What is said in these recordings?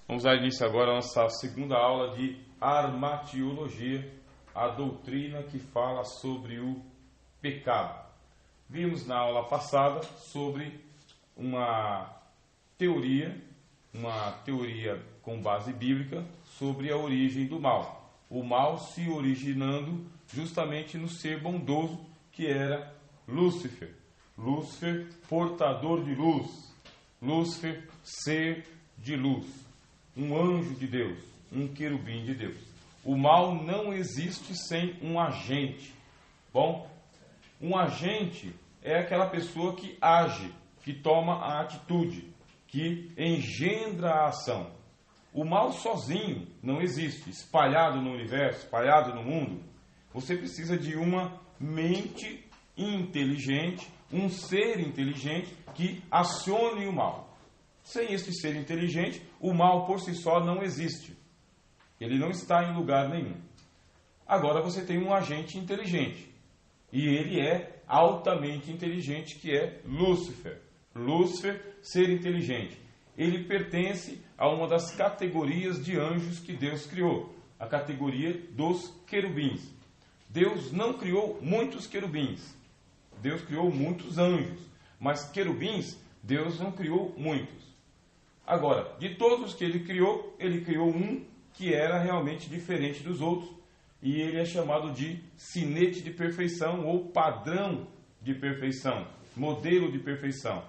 Vamos dar início agora à nossa segunda aula de armatiologia, a doutrina que fala sobre o pecado. Vimos na aula passada sobre uma teoria com base bíblica sobre a origem do mal. O mal se originando justamente no ser bondoso que era Lúcifer. Lúcifer, portador de luz. Lúcifer, ser de luz. Um anjo de Deus, um querubim de Deus. O mal não existe sem um agente. Bom, um agente é aquela pessoa que age, que toma a atitude, que engendra a ação. O mal sozinho não existe, espalhado no universo, espalhado no mundo. Você precisa de uma mente inteligente, um ser inteligente que acione o mal. Sem este ser inteligente, o mal por si só não existe. Ele não está em lugar nenhum. Agora você tem um agente inteligente. E ele é altamente inteligente, que é Lúcifer. Lúcifer, ser inteligente. Ele pertence a uma das categorias de anjos que Deus criou. A categoria dos querubins. Deus não criou muitos querubins. Deus criou muitos anjos. Mas querubins, Deus não criou muitos. Agora, de todos que ele criou um que era realmente diferente dos outros, e ele é chamado de sinete de perfeição ou padrão de perfeição, modelo de perfeição.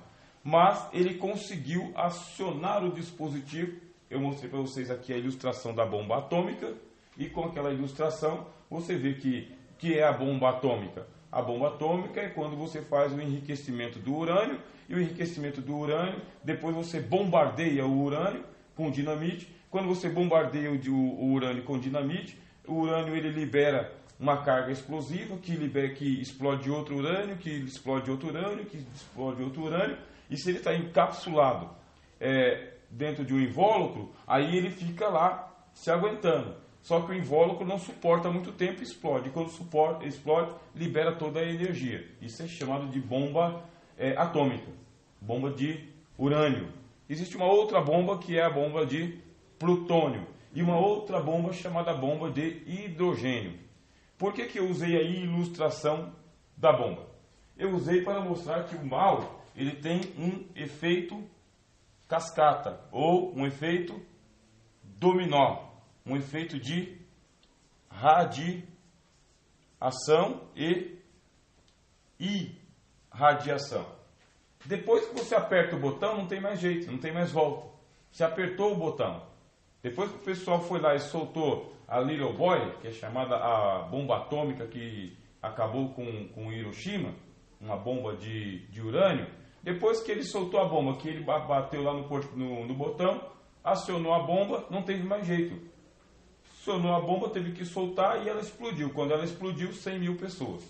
Mas ele conseguiu acionar o dispositivo. Eu mostrei para vocês aqui a ilustração da bomba atômica, e com aquela ilustração você vê que é a bomba atômica. A bomba atômica é quando você faz o enriquecimento do urânio, e o enriquecimento do urânio, depois você bombardeia o urânio com dinamite. Quando você bombardeia o urânio com dinamite, o urânio ele libera uma carga explosiva que explode outro urânio, que explode outro urânio, que explode outro urânio. E se ele está encapsulado dentro de um invólucro, aí ele fica lá se aguentando. Só que o invólucro não suporta muito tempo e explode. E quando explode, libera toda a energia. Isso é chamado de bomba atômica, bomba de urânio. Existe uma outra bomba que é a bomba de plutônio. E uma outra bomba chamada bomba de hidrogênio. Por que eu usei aí a ilustração da bomba? Eu usei para mostrar que o mal ele tem um efeito cascata, ou um efeito dominó, um efeito de radiação e irradiação. Depois que você aperta o botão, não tem mais jeito, não tem mais volta. Você apertou o botão. Depois que o pessoal foi lá e soltou a Little Boy, que é chamada a bomba atômica que acabou com Hiroshima, uma bomba de urânio, depois que ele soltou a bomba, que ele bateu lá no botão, acionou a bomba, não teve mais jeito. Acionou a bomba, teve que soltar e ela explodiu. Quando ela explodiu, 100 mil pessoas.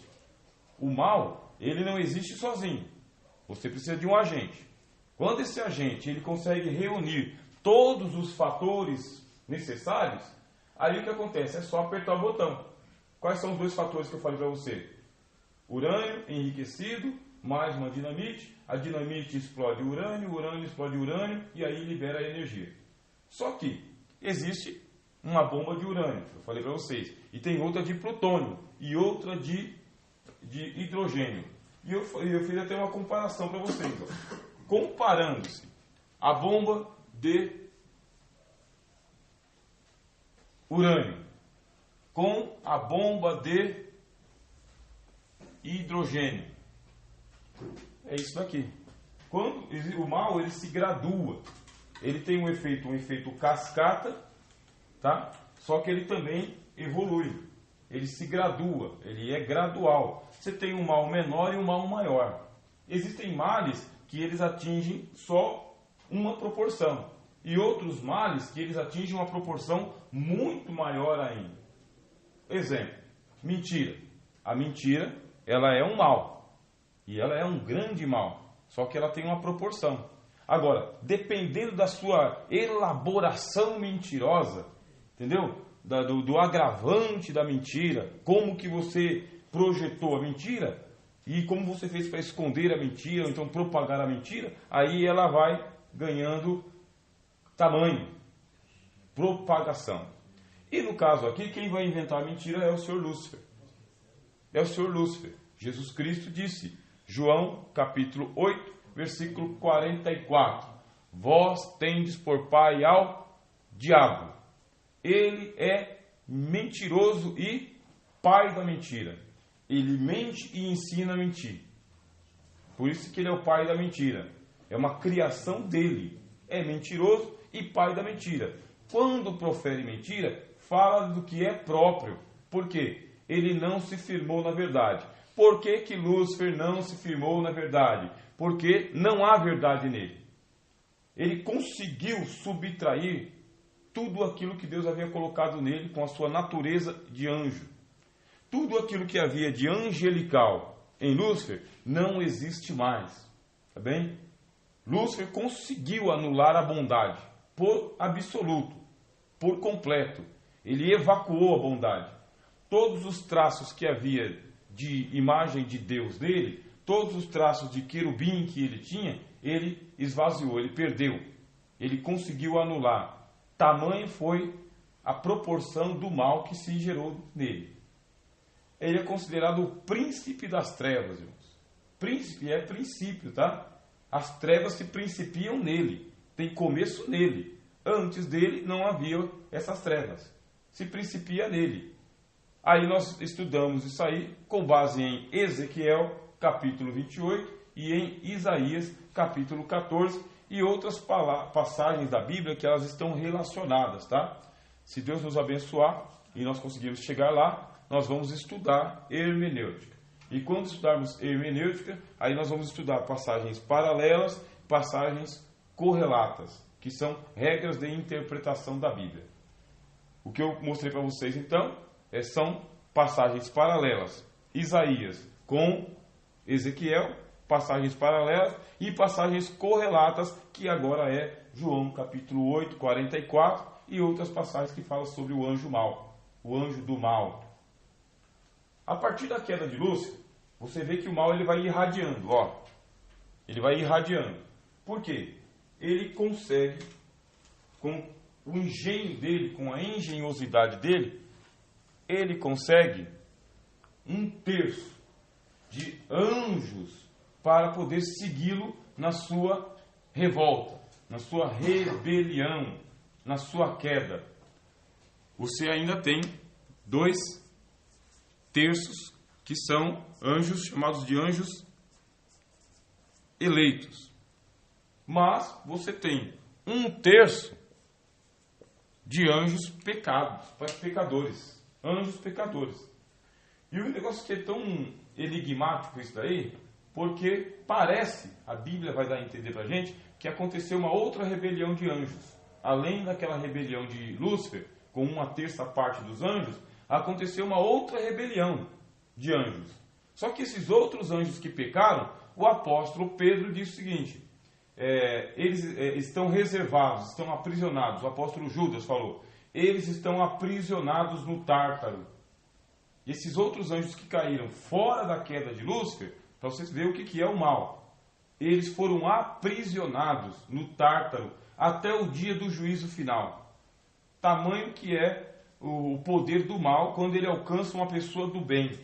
O mal, ele não existe sozinho. Você precisa de um agente. Quando esse agente ele consegue reunir todos os fatores necessários, aí o que acontece? É só apertar o botão. Quais são os dois fatores que eu falei para você? Urânio enriquecido, mais uma dinamite. A dinamite explode o urânio explode o urânio, e aí libera a energia. Só que existe uma bomba de urânio, eu falei para vocês, e tem outra de plutônio, e outra de hidrogênio. E eu fiz até uma comparação para vocês. Ó. Comparando-se a bomba de urânio com a bomba de hidrogênio. É isso daqui. Quando o mal ele se gradua, ele tem um efeito cascata, tá? Só que ele também evolui. Ele se gradua, ele é gradual. Você tem um mal menor e um mal maior. Existem males que eles atingem só uma proporção, e outros males que eles atingem uma proporção muito maior ainda. Exemplo, mentira. A mentira, ela é um mal, e ela é um grande mal, só que ela tem uma proporção. Agora, dependendo da sua elaboração mentirosa, entendeu? Do agravante da mentira, como que você projetou a mentira, e como você fez para esconder a mentira, ou então propagar a mentira, aí ela vai ganhando tamanho. propagação. E no caso aqui, quem vai inventar a mentira é o Senhor Lúcifer. É o Senhor Lúcifer. Jesus Cristo disse, João capítulo 8, versículo 44, vós tendes por pai ao diabo. Ele é mentiroso e pai da mentira. Ele mente e ensina a mentir. Por isso que ele é o pai da mentira. É uma criação dele. É mentiroso e pai da mentira. Quando profere mentira, fala do que é próprio. Por quê? Ele não se firmou na verdade. Por que que Lúcifer não se firmou na verdade? Porque não há verdade nele. Ele conseguiu subtrair tudo aquilo que Deus havia colocado nele com a sua natureza de anjo. Tudo aquilo que havia de angelical em Lúcifer não existe mais. Tá bem? Lúcifer conseguiu anular a bondade por absoluto, por completo. Ele evacuou a bondade. Todos os traços que havia de imagem de Deus nele, todos os traços de querubim que ele tinha, ele esvaziou, ele perdeu. Ele conseguiu anular. Tamanho foi a proporção do mal que se gerou nele. Ele é considerado o príncipe das trevas, irmãos. Príncipe é princípio, tá? As trevas se principiam nele. Tem começo nele. Antes dele não havia essas trevas. Se principia nele. Aí nós estudamos isso aí com base em Ezequiel, capítulo 28, e em Isaías, capítulo 14, e outras passagens da Bíblia que elas estão relacionadas, tá? Se Deus nos abençoar e nós conseguirmos chegar lá, nós vamos estudar hermenêutica. E quando estudarmos hermenêutica, aí nós vamos estudar passagens paralelas, passagens correlatas, que são regras de interpretação da Bíblia. O que eu mostrei para vocês, então, são passagens paralelas. Isaías com Ezequiel, passagens paralelas e passagens correlatas, que agora é João capítulo 8, 44, e outras passagens que falam sobre o anjo mau, o anjo do mal. A partir da queda de Lúcifer, você vê que o mal ele vai irradiando, ó. Ele vai irradiando. Por quê? Ele consegue, com o engenho dele, com a engenhosidade dele, ele consegue 1/3 de anjos para poder segui-lo na sua revolta, na sua rebelião, na sua queda. Você ainda tem 2/3 que são anjos, chamados de anjos eleitos. Mas você tem 1/3 de anjos pecadores, anjos pecadores. E o negócio que é tão enigmático isso daí, porque parece, a Bíblia vai dar a entender pra gente, que aconteceu uma outra rebelião de anjos. Além daquela rebelião de Lúcifer, com 1/3 parte dos anjos, aconteceu uma outra rebelião de anjos. Só que esses outros anjos que pecaram, o apóstolo Pedro diz o seguinte, eles estão reservados, estão aprisionados. O apóstolo Judas falou, eles estão aprisionados no Tártaro. E esses outros anjos que caíram fora da queda de Lúcifer, para vocês verem o que é o mal, eles foram aprisionados no Tártaro até o dia do juízo final. Tamanho que é o poder do mal quando ele alcança uma pessoa do bem.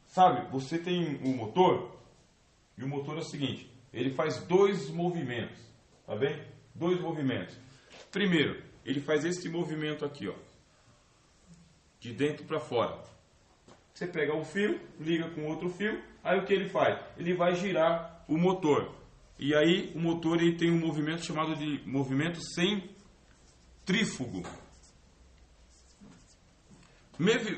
Sabe, você tem um motor, e o motor é o seguinte, ele faz 2 movimentos, tá bem? 2 movimentos. Primeiro, ele faz esse movimento aqui, ó, de dentro para fora. Você pega um fio, liga com outro fio, aí o que ele faz? Ele vai girar o motor. E aí o motor ele tem um movimento chamado de movimento centrífugo.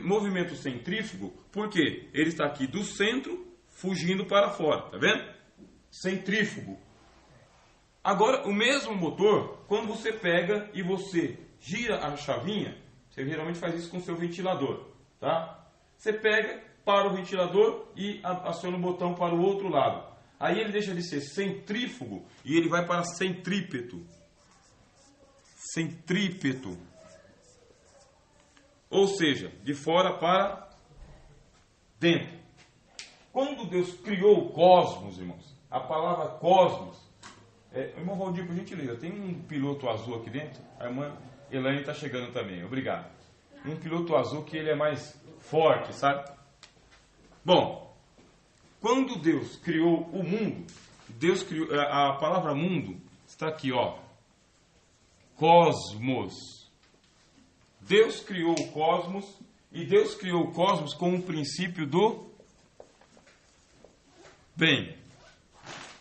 Movimento centrífugo, porque ele está aqui do centro, fugindo para fora, tá vendo? Centrífugo. Agora, o mesmo motor, quando você pega e você gira a chavinha, você geralmente faz isso com o seu ventilador, tá? Você pega, para o ventilador e aciona o botão para o outro lado. Aí ele deixa de ser centrífugo e ele vai para centrípeto. Centrípeto. Ou seja, de fora para dentro. Quando Deus criou o cosmos, irmãos, a palavra cosmos, irmão Valdir, por gentileza, tem um piloto azul aqui dentro? A irmã Elaine está chegando também, obrigado. Um piloto azul que ele é mais forte, sabe? Bom, quando Deus criou o mundo, Deus criou, a palavra mundo está aqui, ó. Cosmos. Deus criou o cosmos, e Deus criou o cosmos com o princípio do bem.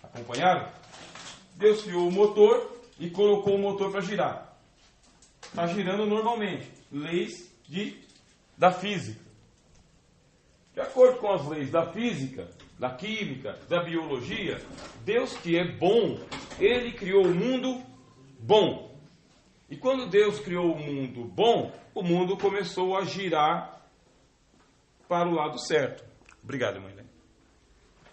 Acompanharam? Deus criou o motor e colocou o motor para girar. Está girando normalmente. Leis da física. De acordo com as leis da física, da química, da biologia, Deus, que é bom, Ele criou o mundo bom. E quando Deus criou o mundo bom, o mundo começou a girar para o lado certo. Obrigado, mãe.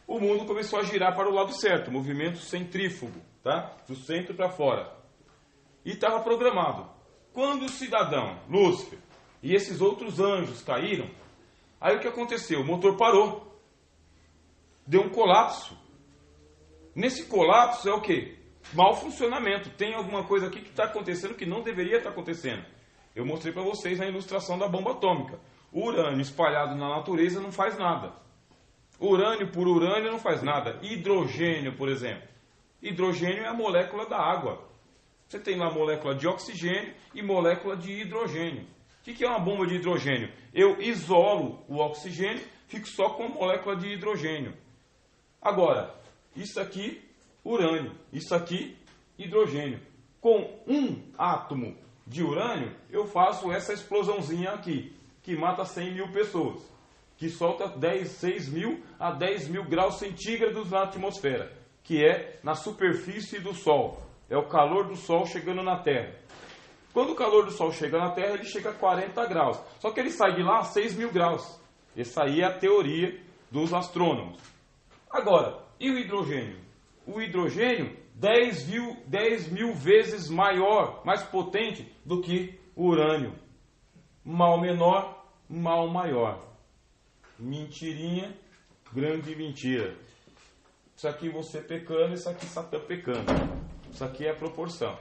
O mundo começou a girar para o lado certo, movimento centrífugo, tá? Do centro para fora. E estava programado. Quando o cidadão, Lúcifer, e esses outros anjos caíram, aí o que aconteceu? O motor parou. Deu um colapso. Nesse colapso é o quê? Mau funcionamento. Tem alguma coisa aqui que está acontecendo que não deveria estar acontecendo. Eu mostrei para vocês na ilustração da bomba atômica. O urânio espalhado na natureza não faz nada. Urânio por urânio não faz nada. Hidrogênio, por exemplo. Hidrogênio é a molécula da água. Você tem lá molécula de oxigênio e molécula de hidrogênio. O que é uma bomba de hidrogênio? Eu isolo o oxigênio, fico só com a molécula de hidrogênio. Agora, isso aqui, urânio. Isso aqui, hidrogênio. Com um átomo de urânio, eu faço essa explosãozinha aqui, que mata 100 mil pessoas. Que solta 6 mil a 10 mil graus centígrados na atmosfera, que é na superfície do Sol. É o calor do Sol chegando na Terra. Quando o calor do Sol chega na Terra, ele chega a 40 graus. Só que ele sai de lá a 6 mil graus. Essa aí é a teoria dos astrônomos. Agora, e o hidrogênio? O hidrogênio, 10 mil vezes maior, mais potente do que o urânio. Mal menor, mal maior. Mentirinha, grande mentira. Isso aqui você pecando, isso aqui Satã pecando. Isso aqui é a proporção.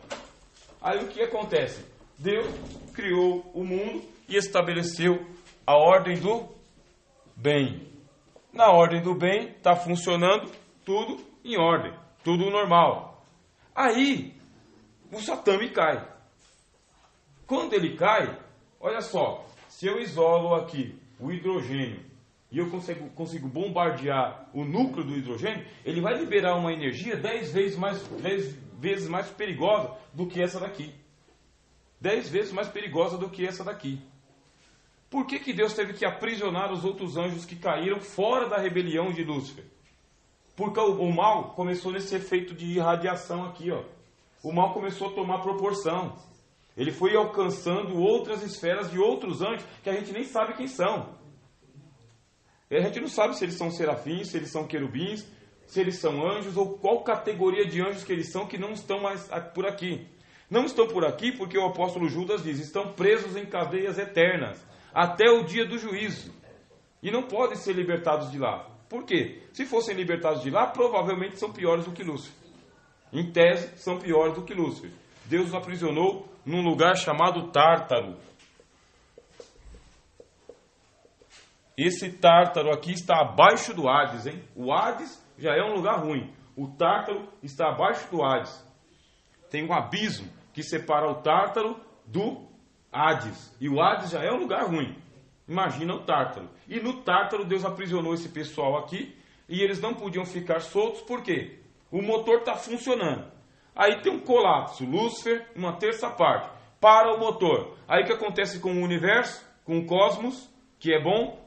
Aí o que acontece? Deus criou o mundo e estabeleceu a ordem do bem. Na ordem do bem está funcionando tudo em ordem, tudo normal. Aí o Satã me cai. Quando ele cai, olha só, se eu isolo aqui o hidrogênio e eu consigo bombardear o núcleo do hidrogênio, ele vai liberar uma energia 10 vezes mais perigosa do que essa daqui. 10 vezes mais perigosa do que essa daqui. Por que Deus teve que aprisionar os outros anjos que caíram fora da rebelião de Lúcifer? Porque o mal começou nesse efeito de irradiação aqui, ó. O mal começou a tomar proporção. Ele foi alcançando outras esferas de outros anjos que a gente nem sabe quem são. A gente não sabe se eles são serafins, se eles são querubins, se eles são anjos ou qual categoria de anjos que eles são que não estão mais por aqui. Não estão por aqui porque o apóstolo Judas diz, estão presos em cadeias eternas, até o dia do juízo. E não podem ser libertados de lá. Por quê? Se fossem libertados de lá, provavelmente são piores do que Lúcifer. Em tese, são piores do que Lúcifer. Deus os aprisionou num lugar chamado Tártaro. Esse Tártaro aqui está abaixo do Hades, hein? O Hades já é um lugar ruim. O Tártaro está abaixo do Hades. Tem um abismo que separa o Tártaro do Hades. E o Hades já é um lugar ruim. Imagina o Tártaro. E no Tártaro Deus aprisionou esse pessoal aqui e eles não podiam ficar soltos, por quê? O motor está funcionando. Aí tem um colapso. Lúcifer, uma terça parte. Para o motor. Aí o que acontece com o universo, com o cosmos, que é bom?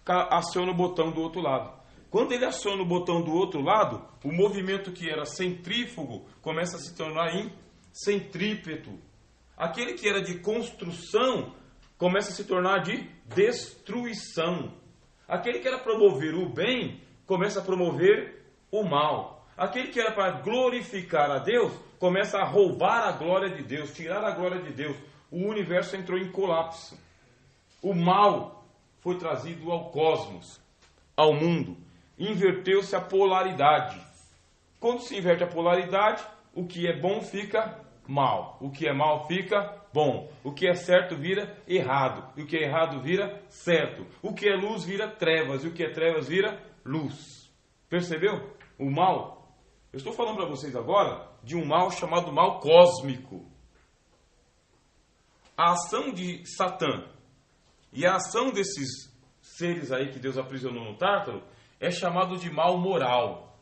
Aciona o botão do outro lado. Quando ele aciona o botão do outro lado, o movimento que era centrífugo começa a se tornar em centrípeto. Aquele que era de construção começa a se tornar de destruição. Aquele que era promover o bem começa a promover o mal. Aquele que era para glorificar a Deus começa a roubar a glória de Deus, tirar a glória de Deus. O universo entrou em colapso. O mal foi trazido ao cosmos, ao mundo. Inverteu-se a polaridade. Quando se inverte a polaridade, o que é bom fica mal. O que é mal fica bom. O que é certo vira errado. E o que é errado vira certo. O que é luz vira trevas. E o que é trevas vira luz. Percebeu? O mal. Eu estou falando para vocês agora de um mal chamado mal cósmico. A ação de Satã e a ação desses seres aí que Deus aprisionou no Tártaro é chamado de mal moral.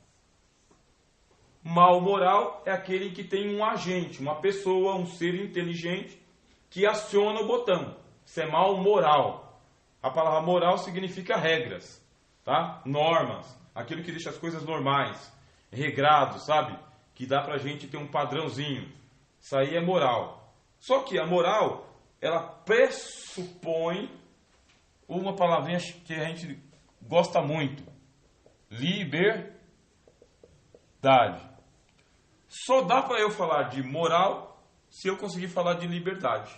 Mal moral é aquele que tem um agente, uma pessoa, um ser inteligente que aciona o botão. Isso é mal moral. A palavra moral significa regras, tá? Normas, aquilo que deixa as coisas normais, regrado, sabe? Que dá pra gente ter um padrãozinho. Isso aí é moral. Só que a moral, ela pressupõe uma palavrinha que a gente gosta muito. Liberdade. Só dá para eu falar de moral se eu conseguir falar de liberdade.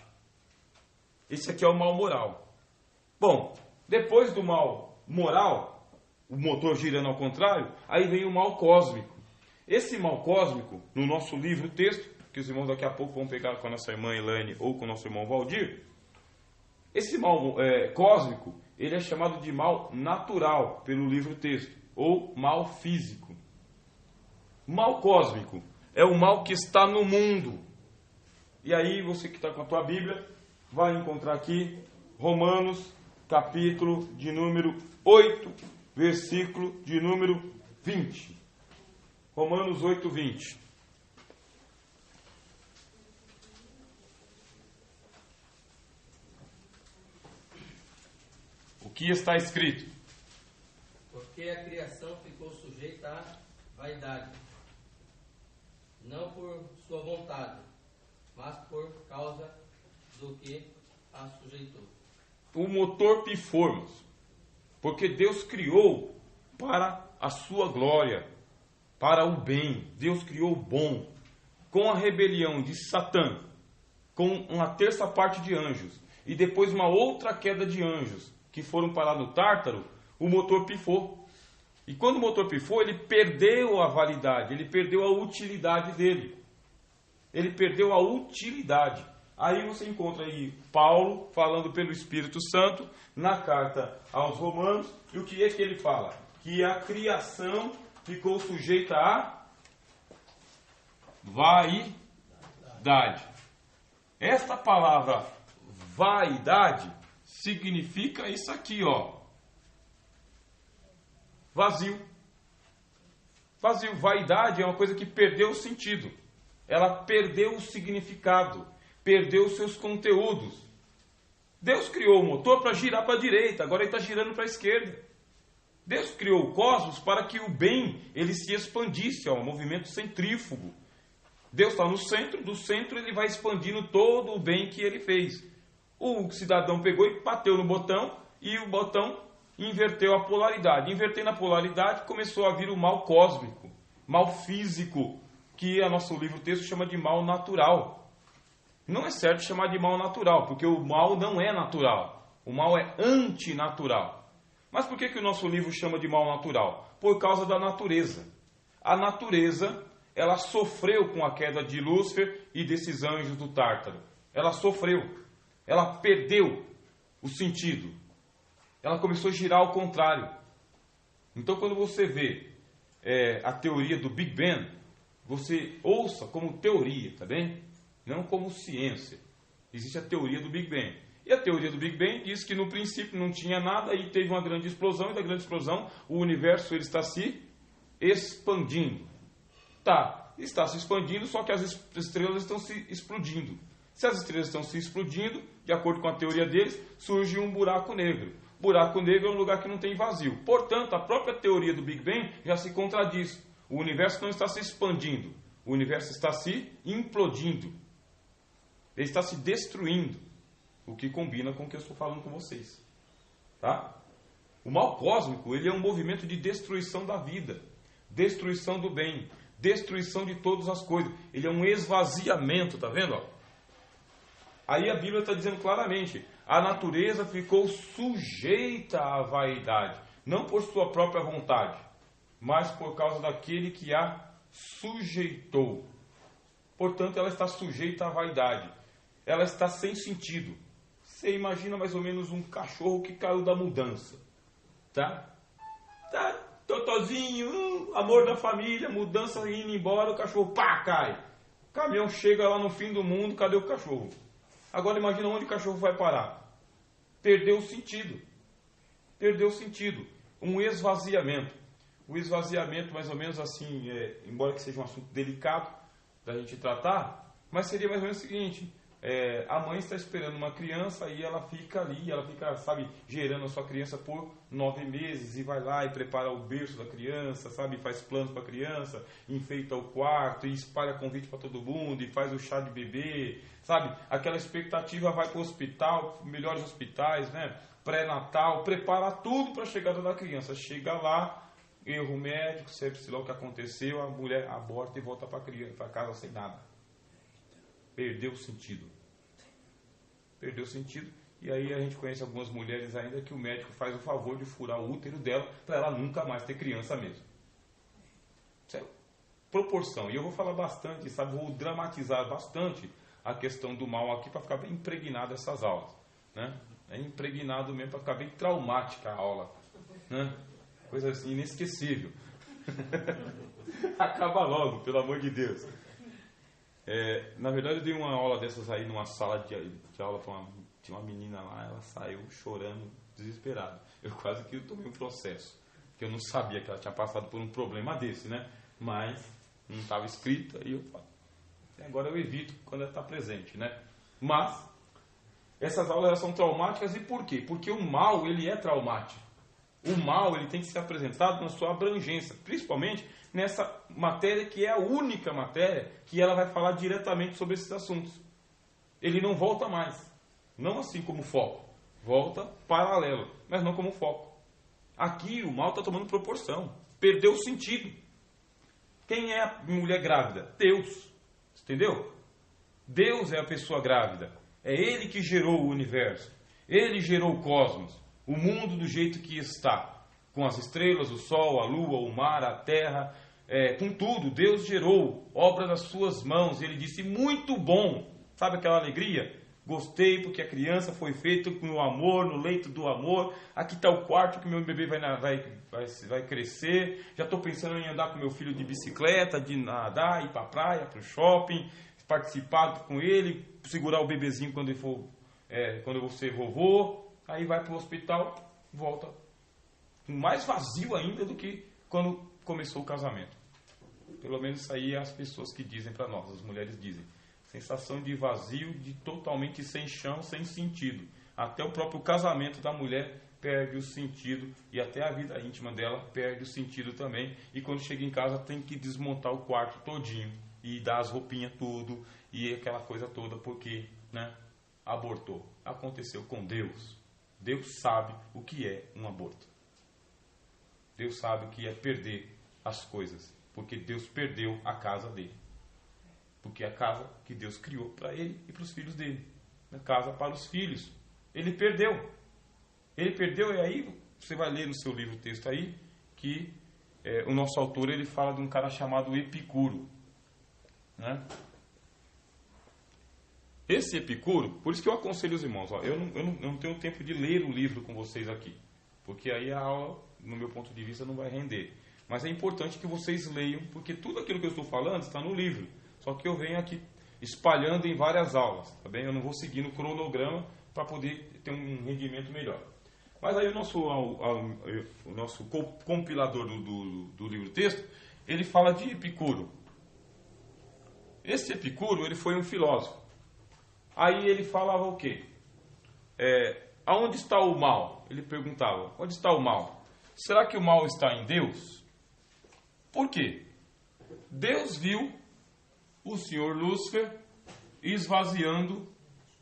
Esse aqui é o mal moral. Bom, depois do mal moral, o motor girando ao contrário, aí vem o mal cósmico. Esse mal cósmico, no nosso livro texto, que os irmãos daqui a pouco vão pegar com a nossa irmã Elaine ou com o nosso irmão Valdir, esse mal cósmico, ele é chamado de mal natural pelo livro texto, ou mal físico. Mal cósmico é o mal que está no mundo. E aí você que está com a tua Bíblia, vai encontrar aqui Romanos, capítulo de número 8, versículo de número 20. Romanos 8, 20. O que está escrito? Porque a criação ficou sujeita à vaidade, não por sua vontade, mas por causa do que a sujeitou. O motor pifou, irmãos, porque Deus criou para a sua glória, para o bem. Deus criou o bom. Com a rebelião de Satã, com uma terça parte de anjos, e depois uma outra queda de anjos, que foram parar no Tártaro, o motor pifou. E quando o motor pifou, ele perdeu a validade, ele perdeu a utilidade dele. Ele perdeu a utilidade. Aí você encontra aí Paulo falando pelo Espírito Santo na carta aos Romanos. E o que é que ele fala? Que a criação ficou sujeita a vaidade. Esta palavra vaidade significa isso aqui, ó. Vazio. Vazio. Vaidade é uma coisa que perdeu o sentido. Ela perdeu o significado. Perdeu os seus conteúdos. Deus criou o motor para girar para a direita. Agora ele está girando para a esquerda. Deus criou o cosmos para que o bem ele se expandisse. É um movimento centrífugo. Deus está no centro. Do centro ele vai expandindo todo o bem que ele fez. O cidadão pegou e bateu no botão. E o botão inverteu a polaridade. Invertendo a polaridade, começou a vir o mal cósmico, mal físico, que a nosso livro texto chama de mal natural. Não é certo chamar de mal natural, porque o mal não é natural. O mal é antinatural. Mas por que o nosso livro chama de mal natural? Por causa da natureza. A natureza, ela sofreu com a queda de Lúcifer e desses anjos do Tártaro. Ela sofreu. Ela perdeu o sentido. Ela começou a girar ao contrário. Então, quando você vê a teoria do Big Bang, você ouça como teoria, tá bem? Não como ciência. Existe a teoria do Big Bang. E a teoria do Big Bang diz que no princípio não tinha nada e teve uma grande explosão, e da grande explosão o universo ele está se expandindo. Tá, está se expandindo, só que as estrelas estão se explodindo. Se as estrelas estão se explodindo, de acordo com a teoria deles, surge um buraco negro. Buraco negro é um lugar que não tem vazio. Portanto, a própria teoria do Big Bang já se contradiz. O universo não está se expandindo. O universo está se implodindo. Ele está se destruindo. O que combina com o que eu estou falando com vocês. Tá? O mal cósmico, ele é um movimento de destruição da vida. Destruição do bem. Destruição de todas as coisas. Ele é um esvaziamento, tá vendo? Aí a Bíblia está dizendo claramente, a natureza ficou sujeita à vaidade, não por sua própria vontade, mas por causa daquele que a sujeitou. Portanto, ela está sujeita à vaidade. Ela está sem sentido. Você imagina mais ou menos um cachorro que caiu da mudança. Tá totozinho, amor da família, mudança indo embora, o cachorro pá, cai. O caminhão chega lá no fim do mundo, cadê o cachorro? Agora imagina onde o cachorro vai parar. Perdeu o sentido. Perdeu o sentido. Um esvaziamento. O esvaziamento, mais ou menos assim, embora que seja um assunto delicado da gente tratar, mas seria mais ou menos o seguinte: a mãe está esperando uma criança e ela fica ali, ela fica, sabe, gerando a sua criança por 9 meses e vai lá e prepara o berço da criança, sabe, faz planos para a criança, enfeita o quarto e espalha convite para todo mundo e faz o chá de bebê, sabe, aquela expectativa, vai para o hospital, melhores hospitais, né, pré-natal, prepara tudo para a chegada da criança. Chega lá, erro médico, sabe-se lá o que aconteceu, a mulher aborta e volta para casa sem nada. Perdeu o sentido. Perdeu o sentido. E aí a gente conhece algumas mulheres ainda que o médico faz o favor de furar o útero dela para ela nunca mais ter criança mesmo. Isso é proporção. E eu vou falar bastante, sabe? Vou dramatizar bastante a questão do mal aqui para ficar bem impregnado essas aulas, né? É impregnado mesmo para ficar bem traumática a aula, né? Coisa assim inesquecível. Acaba logo, pelo amor de Deus. Na verdade eu dei uma aula dessas aí numa sala de aula para tinha uma menina lá, ela saiu chorando, desesperada. Eu quase que tomei um processo, porque eu não sabia que ela tinha passado por um problema desse, né? Mas não estava escrito, aí eu falo. Agora eu evito quando ela está presente, né? Mas essas aulas elas são traumáticas, e por quê? Porque o mal, ele é traumático. O mal, ele tem que ser apresentado na sua abrangência, principalmente nessa matéria que é a única matéria que ela vai falar diretamente sobre esses assuntos. Ele não volta mais, não assim como foco, volta paralelo, mas não como foco. Aqui o mal está tomando proporção, perdeu o sentido. Quem é a mulher grávida? Deus, entendeu? Deus é a pessoa grávida, é Ele que gerou o universo, Ele gerou o cosmos, o mundo do jeito que está, com as estrelas, o sol, a lua, o mar, a terra, com tudo. Deus gerou, obra das suas mãos. Ele disse, muito bom. Sabe aquela alegria? Gostei porque a criança foi feita com o amor, no leito do amor. Aqui está o quarto que meu bebê vai crescer. Já estou pensando em andar com meu filho de bicicleta, de nadar, ir para a praia, para o shopping, participar com ele, segurar o bebezinho quando eu vou ser vovô. Aí vai para o hospital, volta mais vazio ainda do que quando começou o casamento. Pelo menos isso aí é as pessoas que dizem para nós, as mulheres dizem. Sensação de vazio, de totalmente sem chão, sem sentido. Até o próprio casamento da mulher perde o sentido, e até a vida íntima dela perde o sentido também. E quando chega em casa tem que desmontar o quarto todinho e dar as roupinhas tudo e aquela coisa toda, porque, né, abortou. Aconteceu com Deus. Deus sabe o que é um aborto. Deus sabe o que é perder as coisas, porque Deus perdeu a casa dele. Porque é a casa que Deus criou para ele e para os filhos dele. A casa para os filhos. Ele perdeu. Ele perdeu, e aí você vai ler no seu livro o texto aí, que o nosso autor ele fala de um cara chamado Epicuro, né? Esse Epicuro, por isso que eu aconselho os irmãos, eu não tenho tempo de ler o livro com vocês aqui, porque aí a aula, no meu ponto de vista, não vai render. Mas é importante que vocês leiam, porque tudo aquilo que eu estou falando está no livro, só que eu venho aqui espalhando em várias aulas, tá bem? Eu não vou seguir no cronograma para poder ter um rendimento melhor. Mas aí o nosso compilador do livro texto, ele fala de Epicuro. Esse Epicuro, ele foi um filósofo. Aí ele falava o quê? Aonde está o mal? Ele perguntava, onde está o mal? Será que o mal está em Deus? Por quê? Deus viu o senhor Lúcifer esvaziando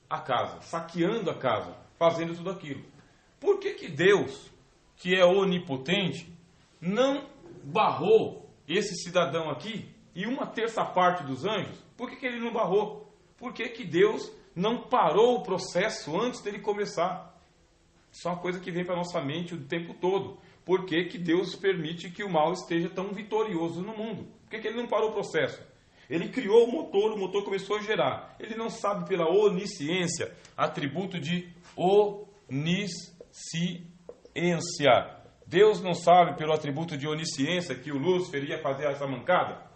a casa, saqueando a casa, fazendo tudo aquilo. Por que Deus, que é onipotente, não barrou esse cidadão aqui e 1/3 dos anjos? Por que ele não barrou? Por que Deus não parou o processo antes dele começar? Isso é uma coisa que vem para a nossa mente o tempo todo. Por que Deus permite que o mal esteja tão vitorioso no mundo? Por que ele não parou o processo? Ele criou o motor começou a gerar. Ele não sabe pela onisciência, atributo de onisciência. Deus não sabe pelo atributo de onisciência que o Lúcifer ia fazer essa mancada?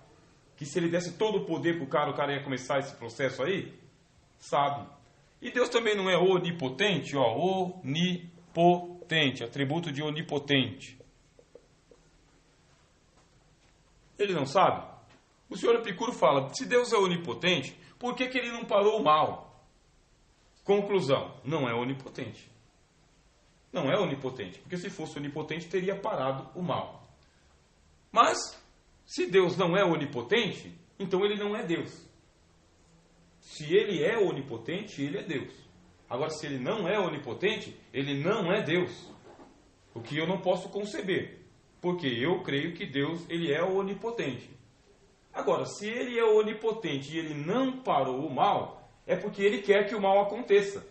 Que se ele desse todo o poder pro cara, o cara ia começar esse processo aí? Sabe. E Deus também não é onipotente, onipotente, atributo de onipotente. Ele não sabe? O senhor Epicuro fala, se Deus é onipotente, por que ele não parou o mal? Conclusão, não é onipotente. Não é onipotente, porque se fosse onipotente, teria parado o mal. Mas, se Deus não é onipotente, então ele não é Deus. Se ele é onipotente, ele é Deus. Agora, se ele não é onipotente, ele não é Deus. O que eu não posso conceber. Porque eu creio que Deus, ele é onipotente. Agora, se ele é onipotente e ele não parou o mal, é porque ele quer que o mal aconteça.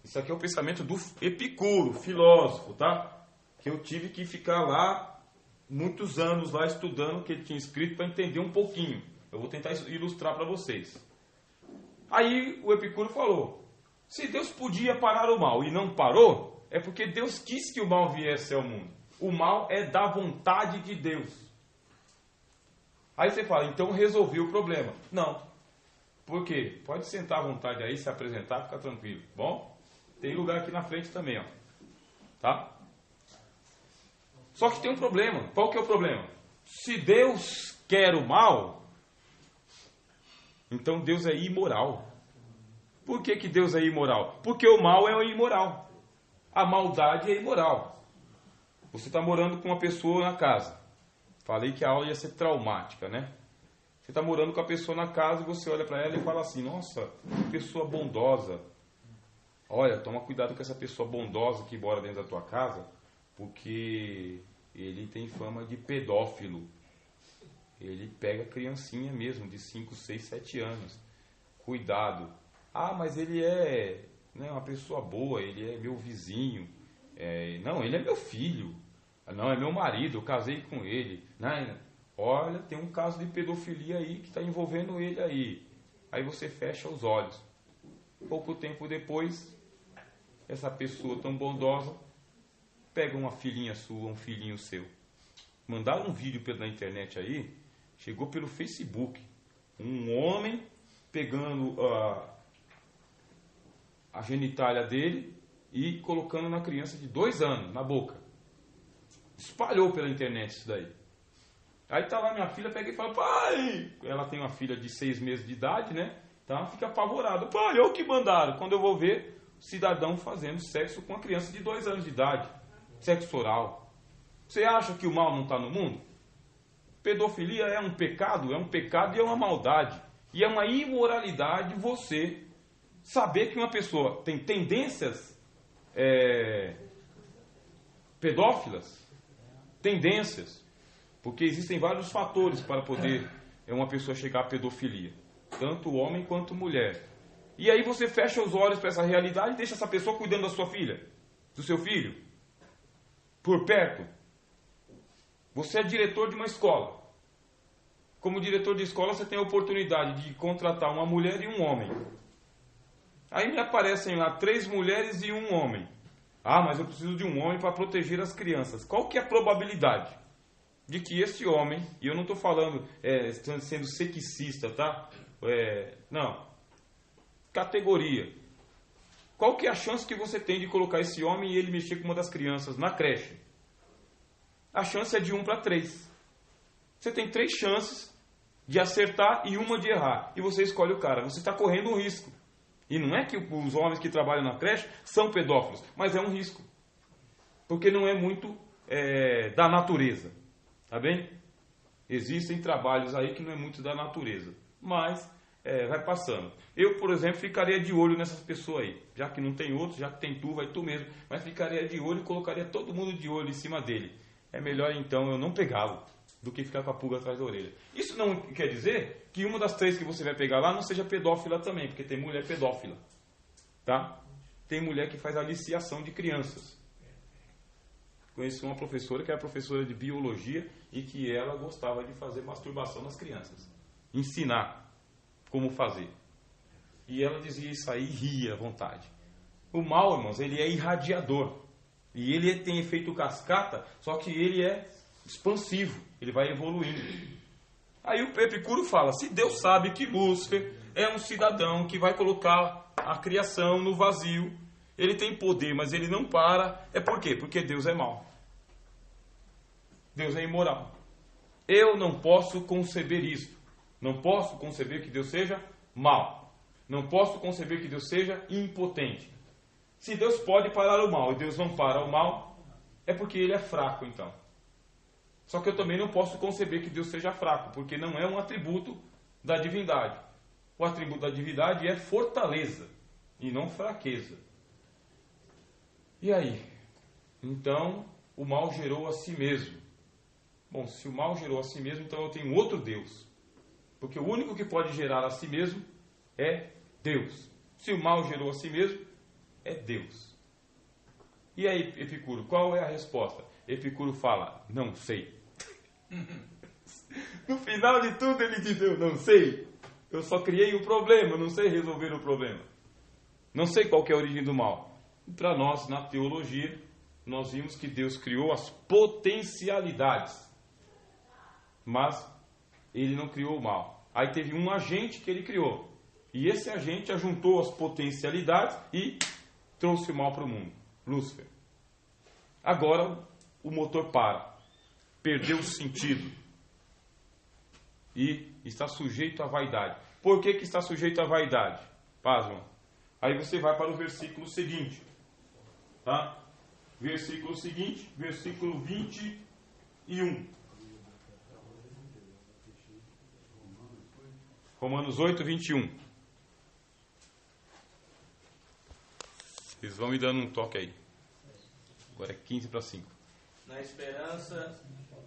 Isso aqui é o pensamento do Epicuro, filósofo, tá? Que eu tive que ficar lá, muitos anos lá estudando o que ele tinha escrito para entender um pouquinho. Eu vou tentar ilustrar para vocês. Aí o Epicuro falou, se Deus podia parar o mal e não parou, é porque Deus quis que o mal viesse ao mundo. O mal é da vontade de Deus. Aí você fala, então resolvi o problema. Não. Por quê? Pode sentar à vontade aí, se apresentar, fica tranquilo. Bom? Tem lugar aqui na frente também, ó. Tá? Só que tem um problema. Qual que é o problema? Se Deus quer o mal, então Deus é imoral. Por que Deus é imoral? Porque o mal é imoral. A maldade é imoral. Você está morando com uma pessoa na casa. Falei que a aula ia ser traumática, né? Você está morando com a pessoa na casa e você olha para ela e fala assim, nossa, que pessoa bondosa. Olha, toma cuidado com essa pessoa bondosa que mora dentro da tua casa, porque ele tem fama de pedófilo. Ele pega criancinha mesmo, de 5, 6, 7 anos. Cuidado. Ah, mas ele é uma pessoa boa, ele é meu vizinho. Não, ele é meu filho. Não, é meu marido, eu casei com ele. Não, olha, tem um caso de pedofilia aí que está envolvendo ele aí. Aí você fecha os olhos. Pouco tempo depois, essa pessoa tão bondosa pega uma filhinha sua, um filhinho seu. Mandaram um vídeo pela internet aí, chegou pelo Facebook. Um homem pegando a genitália dele e colocando na criança de 2 anos, na boca. Espalhou pela internet isso daí. Aí tá lá minha filha, pega e fala, pai! Ela tem uma filha de 6 meses de idade, né? Então ela fica apavorada. Pai, olha o que mandaram. Quando eu vou ver, cidadão fazendo sexo com uma criança de 2 anos de idade. Sexo oral. Você acha que o mal não está no mundo? Pedofilia é um pecado e é uma maldade. E é uma imoralidade você saber que uma pessoa tem tendências pedófilas. Tendências. Porque existem vários fatores para poder uma pessoa chegar à pedofilia. Tanto homem quanto mulher. E aí você fecha os olhos para essa realidade e deixa essa pessoa cuidando da sua filha, do seu filho, por perto. Você é diretor de uma escola. Como diretor de escola, você tem a oportunidade de contratar uma mulher e um homem. Aí me aparecem lá 3 mulheres e 1 homem. Ah, mas eu preciso de um homem para proteger as crianças. Qual que é a probabilidade de que esse homem, e eu não estou falando sendo sexista, tá? Não. Categoria. Qual que é a chance que você tem de colocar esse homem e ele mexer com uma das crianças na creche? A chance é de 1 para 3. Você tem 3 chances de acertar e 1 de errar. E você escolhe o cara. Você está correndo um risco. E não é que os homens que trabalham na creche são pedófilos, mas é um risco. Porque não é muito da natureza. Tá bem? Existem trabalhos aí que não é muito da natureza. Mas vai passando. Eu, por exemplo, ficaria de olho nessas pessoas aí. Já que não tem outros, já que tem tu, vai tu mesmo. Mas ficaria de olho e colocaria todo mundo de olho em cima dele. É melhor então eu não pegá-lo do que ficar com a pulga atrás da orelha. Isso não quer dizer que uma das 3 que você vai pegar lá não seja pedófila também, porque tem mulher pedófila. Tá? Tem mulher que faz aliciação de crianças. conheci uma professora que era professora de biologia e que ela gostava de fazer masturbação nas crianças. Ensinar como fazer. E ela dizia isso aí e ria à vontade. O mal, irmãos, ele é irradiador. E ele tem efeito cascata, só que ele é expansivo. Ele vai evoluindo. Aí o Epicuro fala, se Deus sabe que Lúcifer é um cidadão que vai colocar a criação no vazio, ele tem poder, mas ele não para, é por quê? Porque Deus é mau. Deus é imoral. Eu não posso conceber isso. Não posso conceber que Deus seja mau. Não posso conceber que Deus seja impotente. Se Deus pode parar o mal e Deus não para o mal, é porque ele é fraco então. Só que eu também não posso conceber que Deus seja fraco, porque não é um atributo da divindade. O atributo da divindade é fortaleza e não fraqueza. E aí? Então, o mal gerou a si mesmo. Bom, se o mal gerou a si mesmo, então eu tenho outro Deus. Porque o único que pode gerar a si mesmo é Deus. Se o mal gerou a si mesmo, é Deus. E aí, Epicuro, qual é a resposta? Epicuro fala, não sei. No final de tudo ele diz, eu não sei. Eu só criei o problema, não sei resolver o problema. Não sei qual que é a origem do mal. Para nós, na teologia, nós vimos que Deus criou as potencialidades. Mas ele não criou o mal. Aí teve um agente que ele criou. E esse agente ajuntou as potencialidades e trouxe o mal para o mundo. Lúcifer. Agora o motor para. Perdeu o sentido. E está sujeito à vaidade. Por que está sujeito à vaidade? Pasmam. Aí você vai para o versículo seguinte. Tá? Versículo seguinte, versículo 21. Romanos 8, 21. Vocês vão me dando um toque aí. Agora é 15 para 5. Na esperança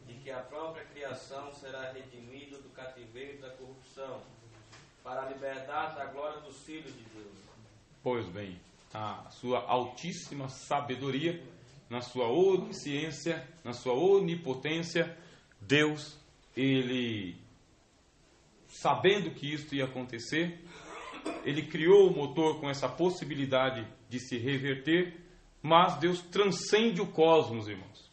de que a própria criação será redimida do cativeiro da corrupção, para a liberdade da glória dos filhos de Deus. Pois bem, a sua altíssima sabedoria, na sua onisciência, na sua onipotência, Deus, ele, sabendo que isto ia acontecer, ele criou o motor com essa possibilidade de se reverter, mas Deus transcende o cosmos, irmãos.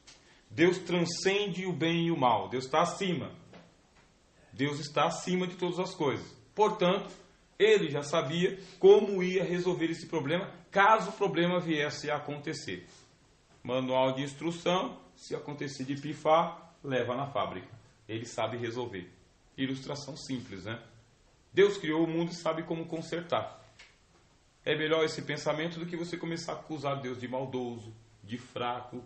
Deus transcende o bem e o mal. Deus está acima. Deus está acima de todas as coisas. Portanto, ele já sabia como ia resolver esse problema, caso o problema viesse a acontecer. Manual de instrução, se acontecer de pifar, leva na fábrica. Ele sabe resolver. Ilustração simples, né? Deus criou o mundo e sabe como consertar. É melhor esse pensamento do que você começar a acusar Deus de maldoso, de fraco,